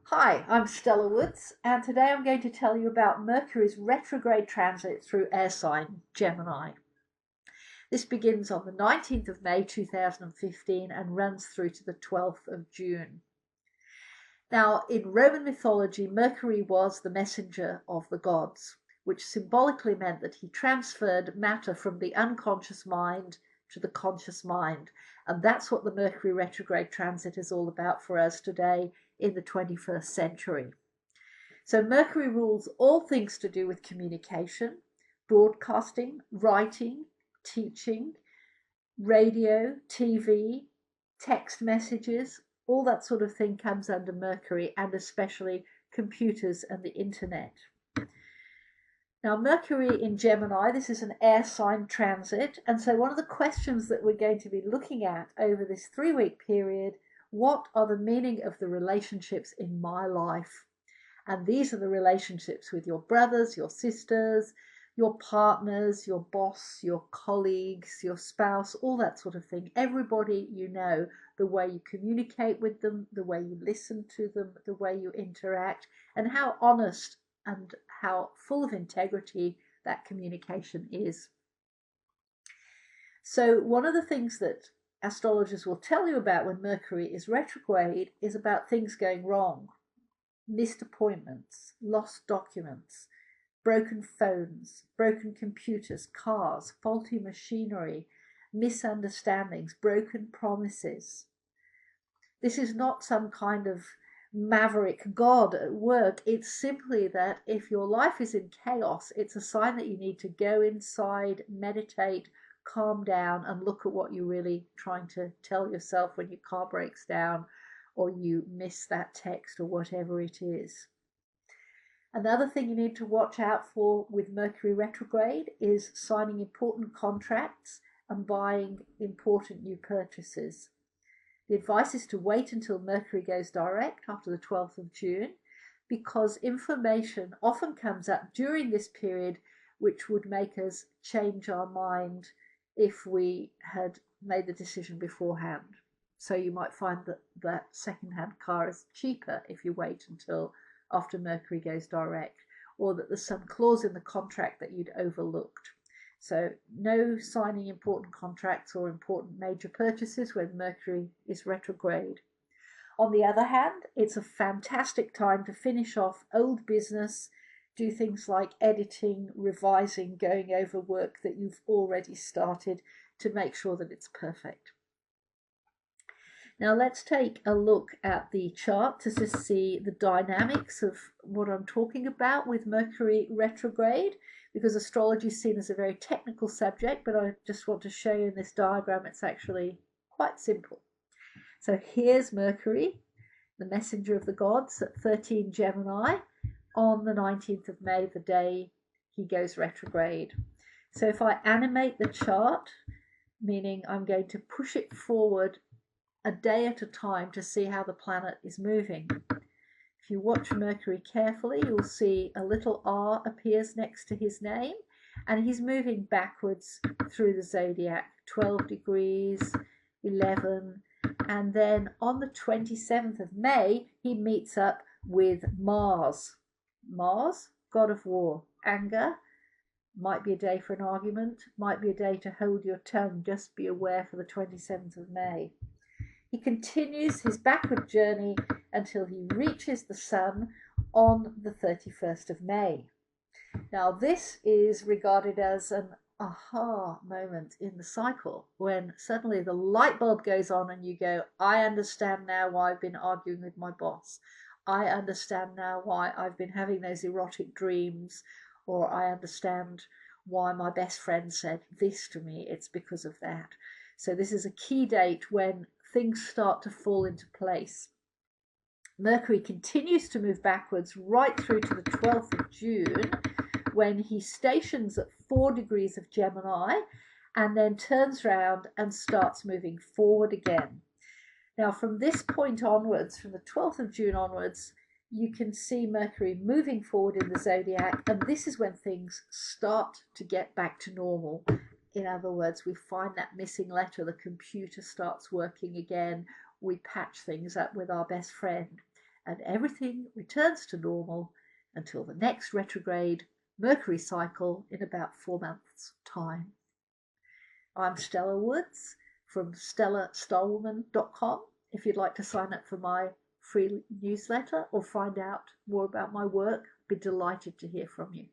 Hi, I'm Stella Woods, and today I'm going to tell you about Mercury's retrograde transit through air sign Gemini. This begins on the 19th of May 2015 and runs through to the 12th of June. Now, in Roman mythology, Mercury was the messenger of the gods, which symbolically meant that he transferred matter from the unconscious mind to the conscious mind. And that's what the Mercury retrograde transit is all about for us today in the 21st century. So Mercury rules all things to do with communication, broadcasting, writing, teaching, radio, TV, text messages, all that sort of thing comes under Mercury, and especially computers and the internet. Now, Mercury in Gemini, this is an air sign transit, and so one of the questions that we're going to be looking at over this 3-week period, what are the meaning of the relationships in my life? And these are the relationships with your brothers, your sisters, your partners, your boss, your colleagues, your spouse, all that sort of thing. Everybody you know, the way you communicate with them, the way you listen to them, the way you interact, and how honest and how full of integrity that communication is. So one of the things that astrologers will tell you about when Mercury is retrograde is about things going wrong. Missed appointments, lost documents, broken phones, broken computers, cars, faulty machinery, misunderstandings, broken promises. This is not some kind of maverick god at work. It's simply that if your life is in chaos, it's a sign that you need to go inside, meditate, calm down, and look at what you're really trying to tell yourself when your car breaks down or you miss that text or whatever it is. Another thing you need to watch out for with Mercury retrograde is signing important contracts and buying important new purchases. The advice is to wait until Mercury goes direct after the 12th of June, because information often comes up during this period which would make us change our mind if we had made the decision beforehand. So you might find that that second-hand car is cheaper if you wait until after Mercury goes direct, or that there's some clause in the contract that you'd overlooked. So no signing important contracts or important major purchases when Mercury is retrograde. On the other hand, it's a fantastic time to finish off old business, do things like editing, revising, going over work that you've already started to make sure that it's perfect. Now let's take a look at the chart to just see the dynamics of what I'm talking about with Mercury retrograde, because astrology is seen as a very technical subject, but I just want to show you in this diagram it's actually quite simple. So here's Mercury, the messenger of the gods, at 13 Gemini on the 19th of May, the day he goes retrograde. So if I animate the chart, meaning I'm going to push it forward a day at a time to see how the planet is moving. If you watch Mercury carefully, you'll see a little R appears next to his name, and he's moving backwards through the zodiac, 12 degrees, 11, and then on the 27th of May, he meets up with Mars. Mars, god of war, anger. Might be a day for an argument, might be a day to hold your tongue. Just be aware for the 27th of May. He continues his backward journey until he reaches the sun on the 31st of May. Now, this is regarded as an aha moment in the cycle, when suddenly the light bulb goes on and you go, I understand now why I've been arguing with my boss. I understand now why I've been having those erotic dreams, or I understand why my best friend said this to me. It's because of that. So this is a key date when things start to fall into place. Mercury continues to move backwards right through to the 12th of June, when he stations at 4 degrees of Gemini and then turns around and starts moving forward again. Now, from this point onwards, from the 12th of June onwards, you can see Mercury moving forward in the zodiac, and this is when things start to get back to normal. In other words, we find that missing letter, the computer starts working again, we patch things up with our best friend. and everything returns to normal until the next retrograde Mercury cycle in about 4 months' time. I'm Stella Woods from stellastarwoman.com. If you'd like to sign up for my free newsletter or find out more about my work, I'd be delighted to hear from you.